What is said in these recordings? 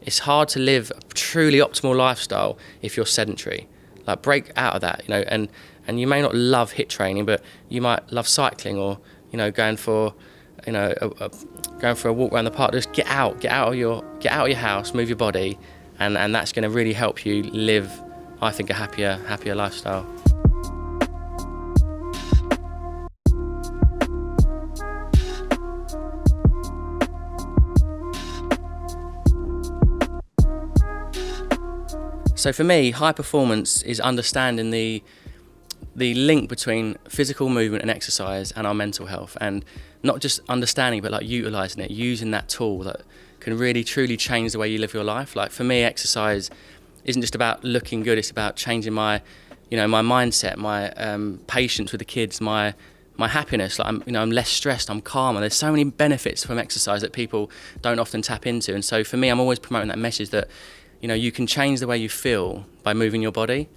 it's hard to live a truly optimal lifestyle if you're sedentary. Like, break out of that, you know, and you may not love HIIT training, but you might love cycling, or, you know, going for a walk around the park. Just get out of your house, move your body, and that's going to really help you live, I think, a happier lifestyle. So for me, high performance is understanding the link between physical movement and exercise and our mental health, and not just understanding, but like utilising it, using that tool that can really truly change the way you live your life. Like, for me, exercise isn't just about looking good; it's about changing my mindset, my patience with the kids, my happiness. Like, I'm less stressed, I'm calmer. There's so many benefits from exercise that people don't often tap into, and so for me, I'm always promoting that message that, you know, you can change the way you feel by moving your body,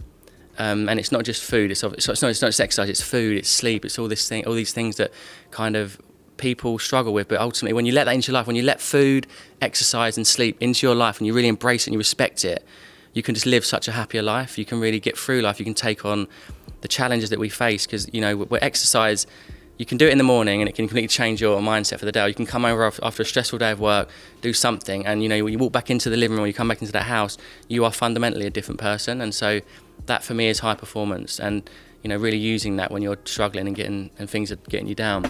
and it's not just food. It's not just exercise. It's food. It's sleep. It's all these things that kind of people struggle with. But ultimately, when you let that into your life, when you let food, exercise, and sleep into your life, and you really embrace it and you respect it, you can just live such a happier life. You can really get through life. You can take on the challenges that we face, because, you know, with exercise, you can do it in the morning and it can completely change your mindset for the day. Or you can come over after a stressful day of work, do something, and, you know, when you walk back into the living room, or you come back into that house, you are fundamentally a different person. And so that for me is high performance, and, you know, really using that when you're struggling and things are getting you down.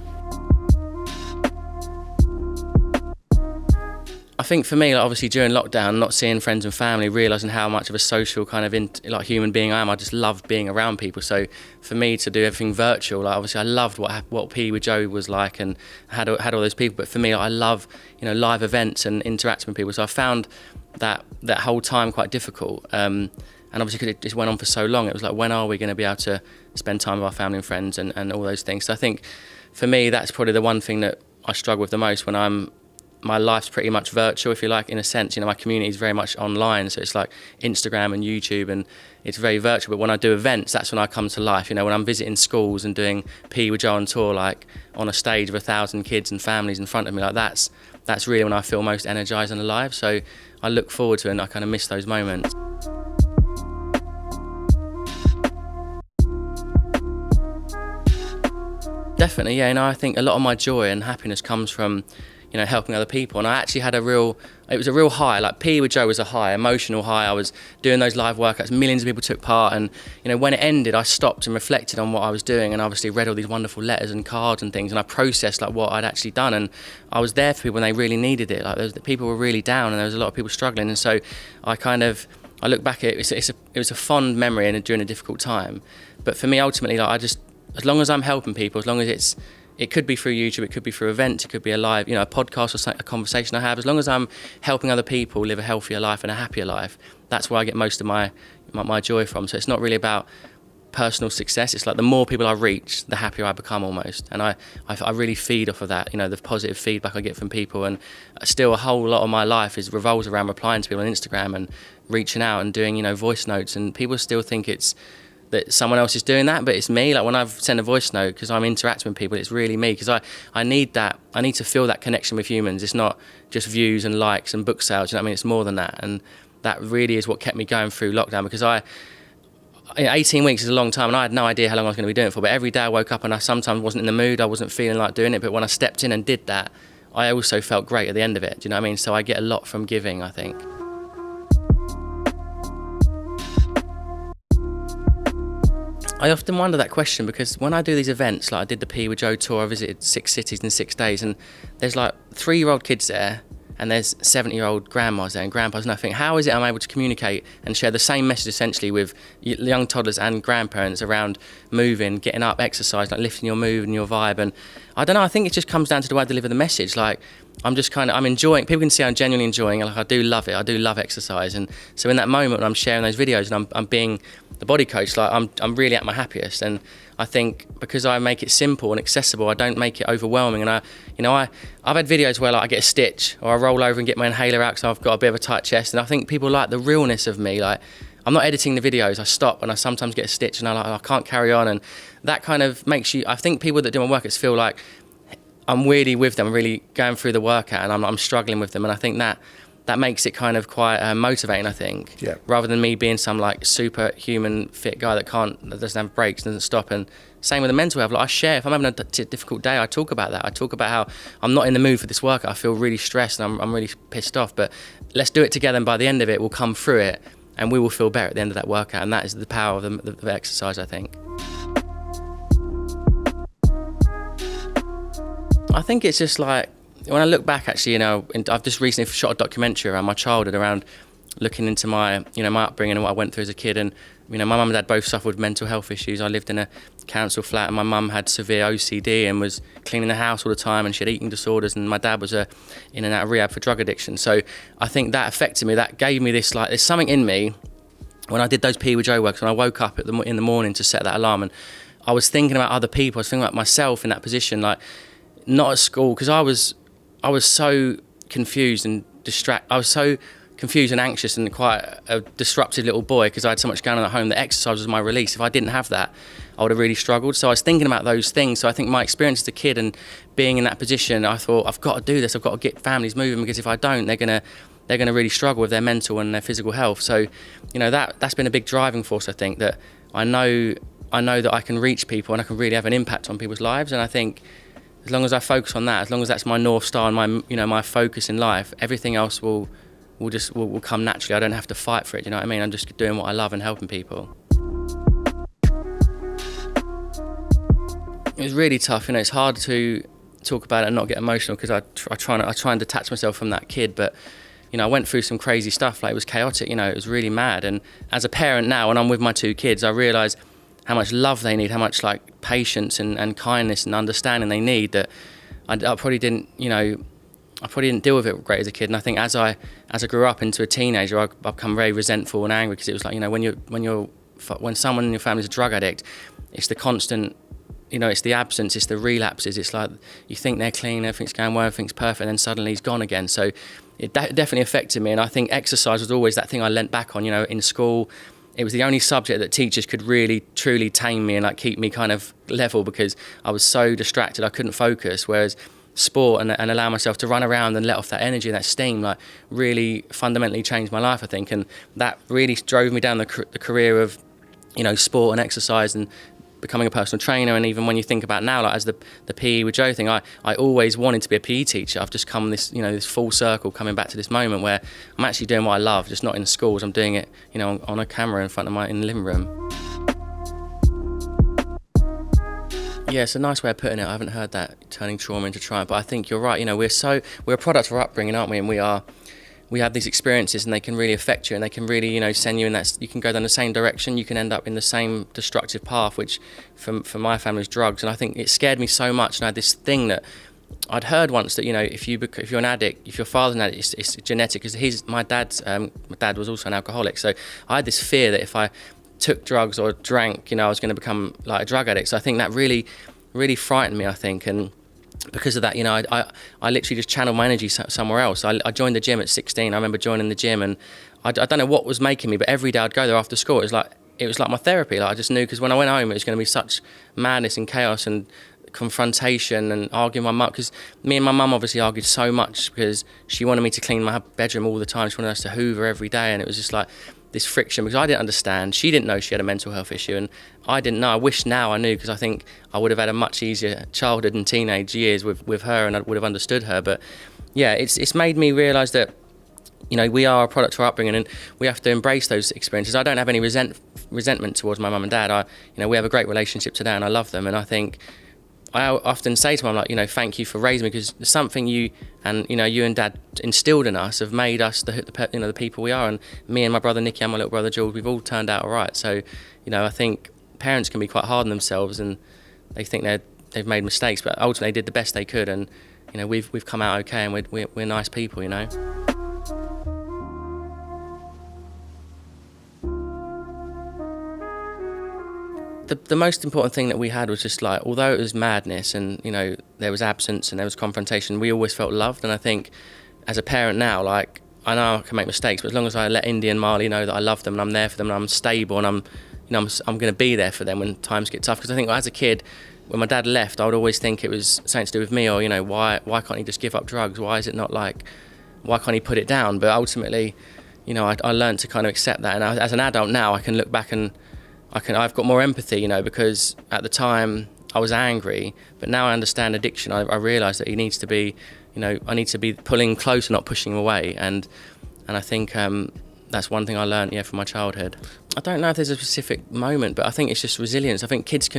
I think for me, like, obviously during lockdown, not seeing friends and family, realising how much of a social kind of human being I am, I just loved being around people. So for me to do everything virtual, like, obviously I loved what PE with Joe was like, and had all those people. But for me, I love, you know, live events and interacting with people. So I found that whole time quite difficult. And obviously, because it just went on for so long, it was like, when are we going to be able to spend time with our family and friends and all those things? So I think for me, that's probably the one thing that I struggle with the most when my life's pretty much virtual, if you like, in a sense. You know, my community is very much online, so it's like Instagram and YouTube, and it's very virtual. But when I do events, that's when I come to life. You know, when I'm visiting schools and doing PE with Joe on tour, like on a stage with 1,000 kids and families in front of me, like that's really when I feel most energised and alive. So I look forward to it, and I kind of miss those moments. Definitely, yeah. You know, I think a lot of my joy and happiness comes from, you know, helping other people. And I actually had it was a real high. Like, PE with Joe was a high, emotional high. I was doing those live workouts, millions of people took part, and, you know, when it ended, I stopped and reflected on what I was doing, and obviously read all these wonderful letters and cards and things, and I processed like what I'd actually done, and I was there for people when they really needed it. Like, the people were really down, and there was a lot of people struggling, and so I look back at it. It was a fond memory and during a difficult time. But for me, ultimately, like, as long as I'm helping people, as long as it could be through YouTube, it could be through events, it could be a live, you know, a podcast or a conversation I have. As long as I'm helping other people live a healthier life and a happier life, that's where I get most of my joy from. So it's not really about personal success. It's like the more people I reach, the happier I become almost. And I really feed off of that, you know, the positive feedback I get from people. And still a whole lot of my life revolves around replying to people on Instagram and reaching out and doing, you know, voice notes. And people still think it's that someone else is doing that, but it's me. Like, when I've sent a voice note, because I'm interacting with people, it's really me, because I need that. I need to feel that connection with humans. It's not just views and likes and book sales, you know what I mean? It's more than that, and that really is what kept me going through lockdown, because 18 weeks is a long time, and I had no idea how long I was going to be doing it for, but every day I woke up and I sometimes wasn't in the mood, I wasn't feeling like doing it, but when I stepped in and did that, I also felt great at the end of it, do you know what I mean? So I get a lot from giving, I think. I often wonder that question, because when I do these events, like I did the PE with Joe tour, I visited 6 cities in 6 days, and there's like 3-year-old kids there, and there's 70-year-old grandmas there and grandpas, and I think, how is it I'm able to communicate and share the same message essentially with young toddlers and grandparents around moving, getting up, exercise, like lifting your mood and your vibe? And I don't know, I think it just comes down to the way I deliver the message. Like, I'm enjoying, people can see I'm genuinely enjoying it, like I do love it, I do love exercise, and so in that moment when I'm sharing those videos and I'm being the body coach, like I'm really at my happiest. And I think because I make it simple and accessible, I don't make it overwhelming. And I've had videos where like I get a stitch, or I roll over and get my inhaler out because I've got a bit of a tight chest, and I think people like the realness of me. Like, I'm not editing the videos, I stop and I sometimes get a stitch and I can't carry on, and that kind of makes you, I think people that do my workouts feel like I'm really with them, really going through the workout, and I'm struggling with them. And I think that makes it kind of quite motivating, I think. Yeah. Rather than me being some like superhuman fit guy that doesn't have breaks, doesn't stop. And same with the mental health. Like I share, if I'm having a difficult day, I talk about that. I talk about how I'm not in the mood for this workout. I feel really stressed and I'm really pissed off. But let's do it together, and by the end of it, we'll come through it, and we will feel better at the end of that workout. And that is the power of the exercise, I think. I think it's just like, when I look back, actually, I've just recently shot a documentary around my childhood, around looking into my upbringing and what I went through as a kid. And my mum and dad both suffered mental health issues. I lived in a council flat, and my mum had severe OCD and was cleaning the house all the time, and she had eating disorders, and my dad was in and out of rehab for drug addiction. So I think that affected me. That gave me this, like, there's something in me when I did those P with Joe works, when I woke up in the morning to set that alarm, and I was thinking about other people. I was thinking about myself in that position, like not at school, because I was so confused and I was so confused and anxious and quite a disruptive little boy, because I had so much going on at home. The exercise was my release. If I didn't have that, I would have really struggled. So I was thinking about those things. So I think my experience as a kid and being in that position, I thought, I've got to do this. I've got to get families moving, because if I don't, they're gonna really struggle with their mental and their physical health. So, that's been a big driving force. I think that I know that I can reach people and I can really have an impact on people's lives. And I think as long as I focus on that, as long as that's my North Star and my focus in life, everything else will come naturally. I don't have to fight for it, you know what I mean? I'm just doing what I love and helping people. It was really tough, it's hard to talk about it and not get emotional, because I try and detach myself from that kid, but I went through some crazy stuff. Like, it was chaotic, it was really mad. And as a parent now, when I'm with my two kids, I realise how much love they need, how much like patience and kindness and understanding they need, that I probably didn't, deal with it great as a kid. And I think as I grew up into a teenager, I become very resentful and angry, because it was like, when someone in your family is a drug addict, it's the constant, it's the absence, it's the relapses. It's like you think they're clean, everything's going well, everything's perfect, and then suddenly he's gone again. So it definitely affected me. And I think exercise was always that thing I leant back on, in school. It was the only subject that teachers could really, truly tame me and like keep me kind of level, because I was so distracted, I couldn't focus. Whereas sport and allow myself to run around and let off that energy, that steam, like really fundamentally changed my life, I think. And that really drove me down the career of, sport and exercise and becoming a personal trainer. And even when you think about now, like as the PE with Joe thing, I always wanted to be a PE teacher. I've just come this full circle, coming back to this moment where I'm actually doing what I love, just not in schools. I'm doing it, on a camera in the living room. Yeah, it's a nice way of putting it. I haven't heard that, turning trauma into triumph. But I think you're right. We're a product of our upbringing, aren't we? And we have these experiences, and they can really affect you, and they can really, send you in that. You can go down the same direction. You can end up in the same destructive path, which, for my family, is drugs. And I think it scared me so much. And I had this thing that I'd heard once, that if you're an addict, if your father's an addict, it's genetic. Because my dad was also an alcoholic, so I had this fear that if I took drugs or drank, I was going to become like a drug addict. So I think that really, really frightened me, I think. And because of that, I literally just channeled my energy somewhere else. I joined the gym at 16. I remember joining the gym, and I don't know what was making me, but every day I'd go there after school. It was like my therapy. Like, I just knew, because when I went home, it was going to be such madness and chaos and confrontation and arguing with my mum, because me and my mum obviously argued so much, because she wanted me to clean my bedroom all the time. She wanted us to hoover every day, and it was just like this friction, because I didn't understand. She didn't know she had a mental health issue, and I didn't know. I wish now I knew, because I think I would have had a much easier childhood and teenage years with her, and I would have understood her. But yeah, it's made me realise that we are a product of our upbringing, and we have to embrace those experiences. I don't have any resentment towards my mum and dad. We have a great relationship today, and I love them. And I think I often say to them, like, thank you for raising me, because something you and Dad instilled in us have made us the people we are. And me and my brother Nicky and my little brother Jules, we've all turned out all right. So, I think parents can be quite hard on themselves, and they think they've made mistakes, but ultimately they did the best they could, and we've come out okay, and we're nice people, The most important thing that we had was just like, although it was madness and, there was absence and there was confrontation, we always felt loved. And I think as a parent now, like, I know I can make mistakes, but as long as I let Indy and Marley know that I love them and I'm there for them and I'm stable and I'm going to be there for them when times get tough. Because I think as a kid, when my dad left, I would always think it was something to do with me, or, why can't he just give up drugs? Why why can't he put it down? But ultimately, you know, I learned to kind of accept that. And as an adult now, I can look back and I've got more empathy, you know, because at the time I was angry, but now I understand addiction. I realise that he needs to be, you know, I need to be pulling close and not pushing him away. And I think that's one thing I learned, from my childhood. I don't know if there's a specific moment, but I think it's just resilience. I think kids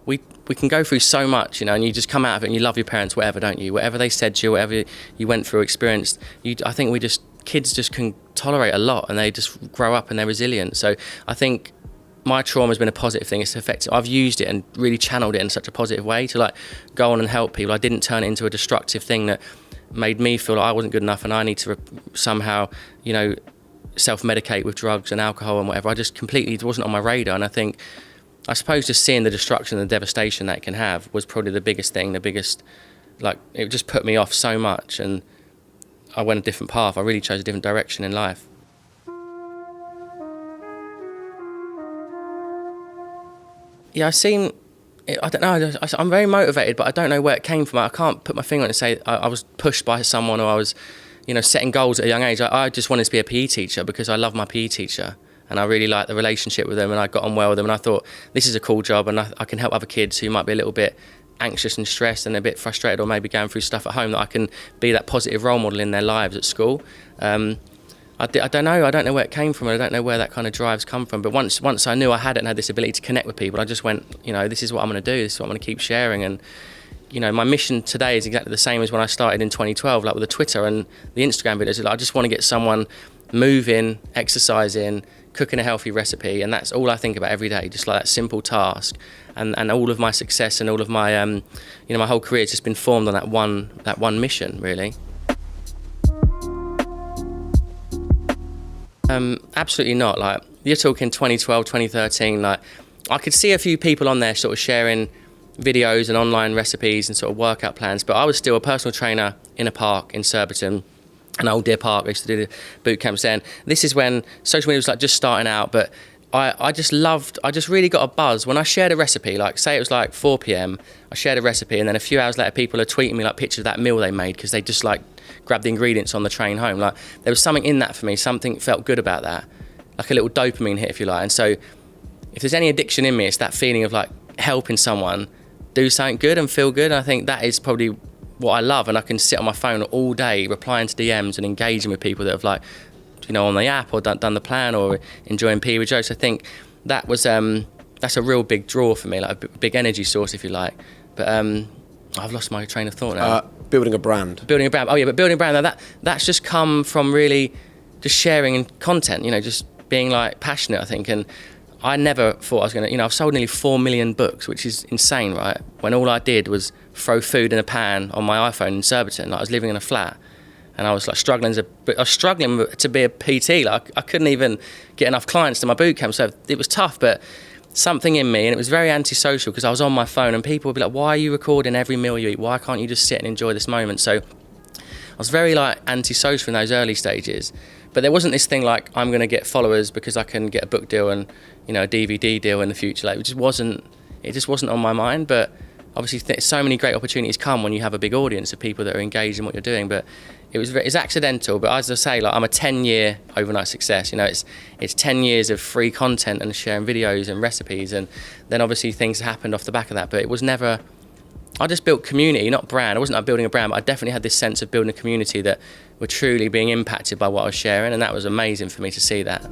we can go through so much, you know, and you just come out of it and you love your parents, whatever, don't you? Whatever they said to you, whatever you went through, experienced, I think kids just can tolerate a lot, and they just grow up and they're resilient. So I think my trauma has been a positive thing. It's effective. I've used it and really channeled it in such a positive way to like go on and help people. I didn't turn it into a destructive thing that made me feel like I wasn't good enough and I need to somehow, you know, self-medicate with drugs and alcohol and whatever. I just completely, it wasn't on my radar. And I suppose just seeing the destruction and the devastation that it can have was probably the biggest thing, like it just put me off so much, and I went a different path. I really chose a different direction in life. Yeah, I don't know, I'm very motivated, but I don't know where it came from. I can't put my finger on it and say I was pushed by someone, or I was, you know, setting goals at a young age. I just wanted to be a PE teacher because I love my PE teacher and I really liked the relationship with them, and I got on well with them, and I thought this is a cool job and I can help other kids who might be a little bit anxious and stressed and a bit frustrated, or maybe going through stuff at home, that I can be that positive role model in their lives at school. I don't know where it came from. I don't know where that kind of drives come from. But once I knew I had it and had this ability to connect with people, I just went, you know, this is what I'm going to do. This is what I'm going to keep sharing. And, you know, my mission today is exactly the same as when I started in 2012, like with the Twitter and the Instagram videos. Like, I just want to get someone moving, exercising, cooking a healthy recipe, and that's all I think about every day. Just like that simple task, and all of my success and all of my, you know, my whole career has just been formed on that one mission, really. Absolutely not. Like, you're talking 2012, 2013, like I could see a few people on there sort of sharing videos and online recipes and sort of workout plans, but I was still a personal trainer in a park in Surbiton, an old deer park. I used to do the boot camps then. This is when social media was like just starting out, but I just really got a buzz when I shared a recipe. Like, say it was like 4 p.m, I shared a recipe, and then a few hours later people are tweeting me like pictures of that meal they made because they just like grabbed the ingredients on the train home. Like, there was something in that for me, something felt good about that, like a little dopamine hit, if you like. And so if there's any addiction in me, it's that feeling of like helping someone do something good and feel good. And I think that is probably what I love, and I can sit on my phone all day replying to DMs and engaging with people that have, like, you know, on the app or done the plan or enjoying PE with Joe. So I think that was that's a real big draw for me, like a big energy source, if you like. But I've lost my train of thought now. Building a brand. Oh yeah, but building a brand, that's just come from really just sharing content, you know, just being like passionate, I think. And I never thought I was going to, you know, I've sold nearly 4 million books, which is insane, right? When all I did was throw food in a pan on my iPhone in Surbiton. Like, I was living in a flat, and I was like struggling to be a PT. Like, I couldn't even get enough clients to my boot camp, so it was tough. But something in me, and it was very antisocial because I was on my phone, and people would be like, "Why are you recording every meal you eat? Why can't you just sit and enjoy this moment?" So I was very like antisocial in those early stages. But there wasn't this thing like, I'm going to get followers because I can get a book deal and, you know, a DVD deal in the future. Like, it just wasn't on my mind. But obviously so many great opportunities come when you have a big audience of people that are engaged in what you're doing. But it's accidental. But as I say, like, I'm a 10-year overnight success. You know, it's 10 years of free content and sharing videos and recipes, and then obviously things happened off the back of that. But it was never, I just built community, not brand. I wasn't like building a brand, but I definitely had this sense of building a community that were truly being impacted by what I was sharing, and that was amazing for me to see that.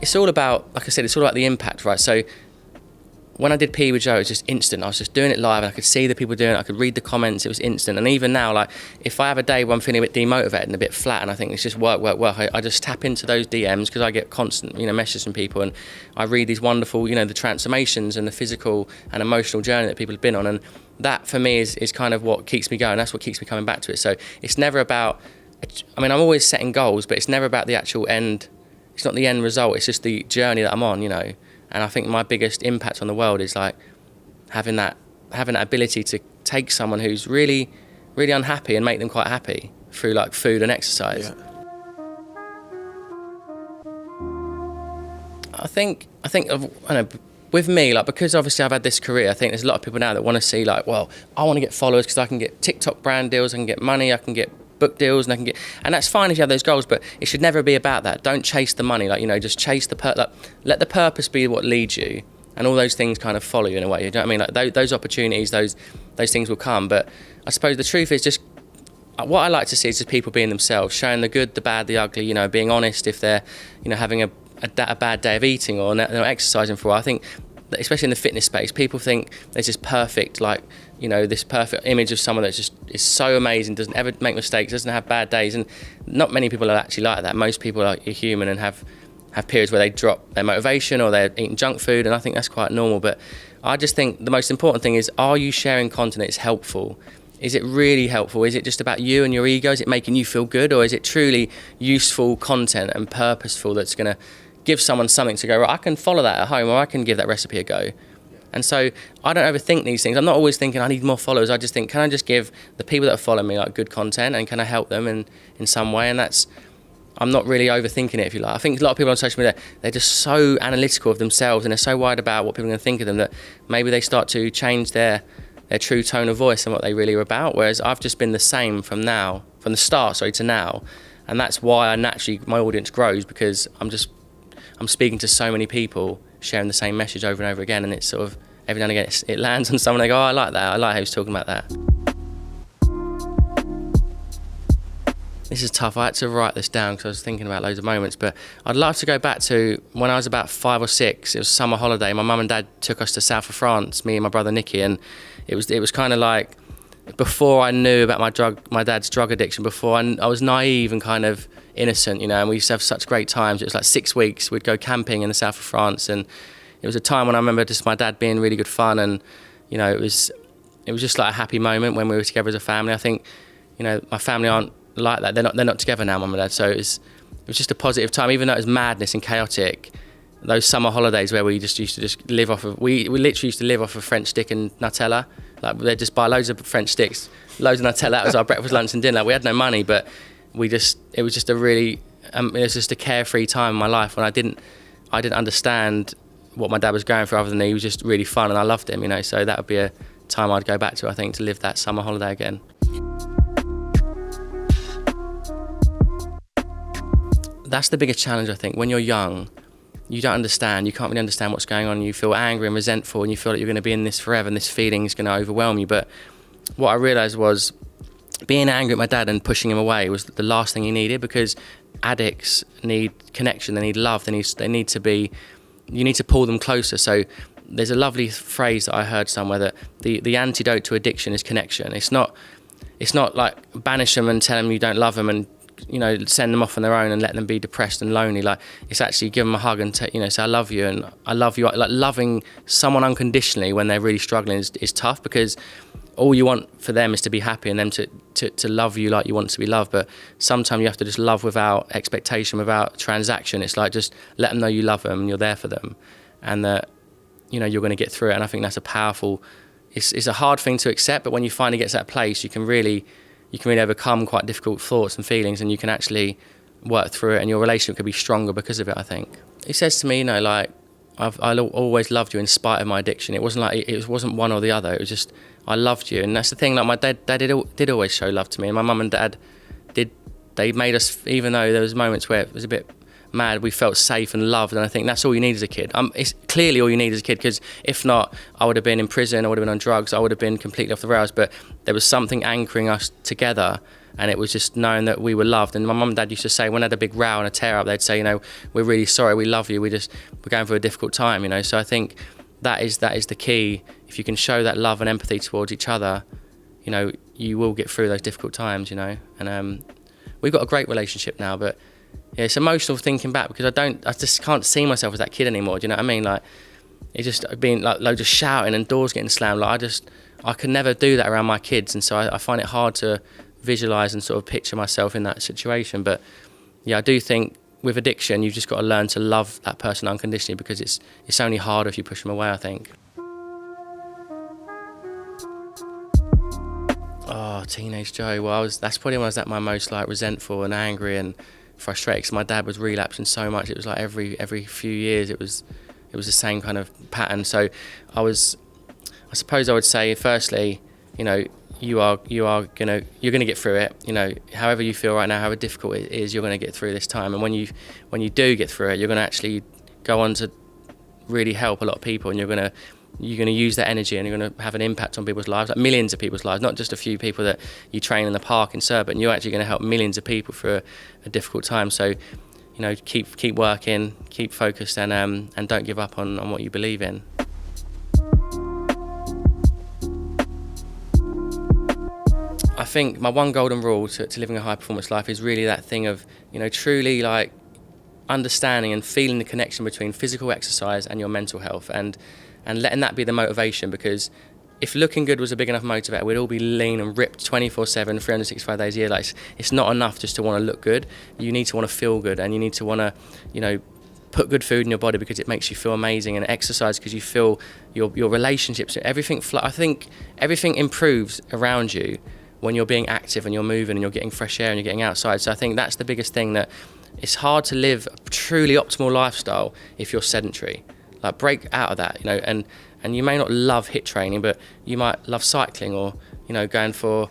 It's all about, like I said, it's all about the impact, right? So when I did PE with Joe, it was just instant. I was just doing it live, and I could see the people doing it. I could read the comments. It was instant. And even now, like, if I have a day where I'm feeling a bit demotivated and a bit flat, and I think it's just work, I just tap into those DMs because I get constant, you know, messages from people, and I read these wonderful, you know, the transformations and the physical and emotional journey that people have been on. And that for me is kind of what keeps me going. That's what keeps me coming back to it. So it's never about, I mean, I'm always setting goals, but it's never about the actual end. It's not the end result. It's just the journey that I'm on, you know. And I think my biggest impact on the world is like having that ability to take someone who's really, really unhappy and make them quite happy through like food and exercise. Yeah. I think I don't know, with me, like, because obviously I've had this career, I think there's a lot of people now that want to see, like, well, I want to get followers because I can get TikTok brand deals, I can get money, I can get book deals, and that's fine if you have those goals, but it should never be about that. Don't chase the money, like, just chase let the purpose be what leads you, and all those things kind of follow you in a way. You know what I mean? Like those opportunities, those things will come. But I suppose the truth is just, what I like to see is just people being themselves, showing the good, the bad, the ugly. Being honest if they're having a bad day of eating or not exercising for a while. I think, especially in the fitness space, people think there's this perfect, this perfect image of someone that is so amazing, doesn't ever make mistakes, doesn't have bad days, and not many people are actually like that. Most people are human and have periods where they drop their motivation or they're eating junk food, and I think that's quite normal. But I just think the most important thing is, are you sharing content that's helpful? Is it really helpful? Is it just about you and your ego? Is it making you feel good? Or is it truly useful content and purposeful that's going to give someone something to go, right, I can follow that at home, or I can give that recipe a go? And so I don't overthink these things. I'm not always thinking I need more followers. I just think, can I just give the people that follow me good content, and can I help them in some way? And I'm not really overthinking it, if you like. I think a lot of people on social media, they're just so analytical of themselves, and they're so worried about what people are going to think of them, that maybe they start to change their true tone of voice and what they really are about. Whereas I've just been the same from the start to now. And that's why my audience grows, because I'm speaking to so many people sharing the same message over and over again, and it's sort of, every now and again it lands on someone, they go, oh, I like that, I like how he's talking about that. This is tough. I had to write this down because I was thinking about loads of moments, but I'd love to go back to when I was about 5 or 6. It was summer holiday. My mum and dad took us to south of France, me and my brother Nicky, and it was kind of like, before I knew about my dad's drug addiction, before I was naive and kind of innocent, and we used to have such great times. It was like 6 weeks. We'd go camping in the south of France, and it was a time when I remember just my dad being really good fun, and it was just like a happy moment when we were together as a family. I think my family aren't like that. They're not together now, mum and dad. So it was just a positive time, even though it was madness and chaotic. Those summer holidays where we just used to just live off of, we literally used to live off of French stick and Nutella. Like, they'd just buy loads of French sticks, loads of Nutella. That was our breakfast, lunch and dinner. Like, we had no money, but it was just a carefree time in my life when I didn't understand what my dad was going through, other than he was just really fun and I loved him, so that would be a time I'd go back to, I think, to live that summer holiday again. That's the biggest challenge, I think. When you're young, you don't understand, you can't really understand what's going on. You feel angry and resentful, and you feel like you're going to be in this forever, and this feeling is going to overwhelm you. But what I realised was, being angry at my dad and pushing him away was the last thing he needed, because addicts need connection, they need love, you need to pull them closer. So there's a lovely phrase that I heard somewhere, that the antidote to addiction is connection. It's not like banish them and tell them you don't love them and send them off on their own and let them be depressed and lonely. Like, it's actually give them a hug and say I love you, and I love you. Like, loving someone unconditionally when they're really struggling is tough, because all you want for them is to be happy and them to love you like you want to be loved. But sometimes you have to just love without expectation, without transaction. It's like, just let them know you love them and you're there for them, and that you're going to get through it. And I think that's a powerful, it's a hard thing to accept, but when you finally get to that place, you can really overcome quite difficult thoughts and feelings, and you can actually work through it, and your relationship could be stronger because of it, I think. He says to me, like, I always loved you in spite of my addiction. It wasn't like, it wasn't one or the other. It was just, I loved you. And that's the thing, like, my dad did always show love to me, and my mum and dad they made us, even though there was moments where it was a bit mad, we felt safe and loved. And I think that's all you need as a kid. It's clearly all you need as a kid, because if not, I would have been in prison, I would have been on drugs, I would have been completely off the rails. But there was something anchoring us together, and it was just knowing that we were loved. And my mum and dad used to say, when I had a big row and a tear up, they'd say, we're really sorry, we love you, we're going through a difficult time, So I think that is the key. If you can show that love and empathy towards each other, you will get through those difficult times, And we've got a great relationship now, but yeah, it's emotional thinking back, because I just can't see myself as that kid anymore. Do you know what I mean? Like, it's just being like loads of shouting and doors getting slammed. Like, I could never do that around my kids, and so I find it hard to visualise and sort of picture myself in that situation. But yeah, I do think with addiction, you've just got to learn to love that person unconditionally, because it's only harder if you push them away, I think. Oh, teenage Joe. Well, that's probably when I was at my most like resentful and angry and frustrated, because my dad was relapsing so much. It was like every few years it was it was the same kind of pattern. So I suppose I would say, firstly, you know, you're gonna get through it. You know, however you feel right now, however difficult it is, you're gonna get through this time. And when you do get through it, you're gonna actually go on to really help a lot of people, and you're gonna use that energy, and you're gonna have an impact on people's lives, like millions of people's lives, not just a few people that you train in the park in Surbiton. You're actually gonna help millions of people through a difficult time. So, you know, keep working, keep focused, and don't give up on what you believe in. I think my one golden rule to living a high performance life is really that thing of, you know, truly like understanding and feeling the connection between physical exercise and your mental health, and letting that be the motivation. Because if looking good was a big enough motivator, we'd all be lean and ripped 24/7, 365 days a year. Like, it's not enough just to want to look good. You need to want to feel good, and you need to want to, you know, put good food in your body because it makes you feel amazing, and exercise because you feel your relationships, everything. I think everything improves around you when you're being active and you're moving and you're getting fresh air and you're getting outside. So I think that's the biggest thing, that it's hard to live a truly optimal lifestyle if you're sedentary. Like, break out of that, you know, and you may not love HIIT training, but you might love cycling, or, you know, going for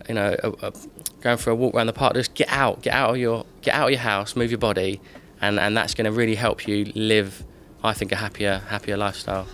a walk around the park. Just get out of your house, move your body, and that's going to really help you live, I think, a happier lifestyle.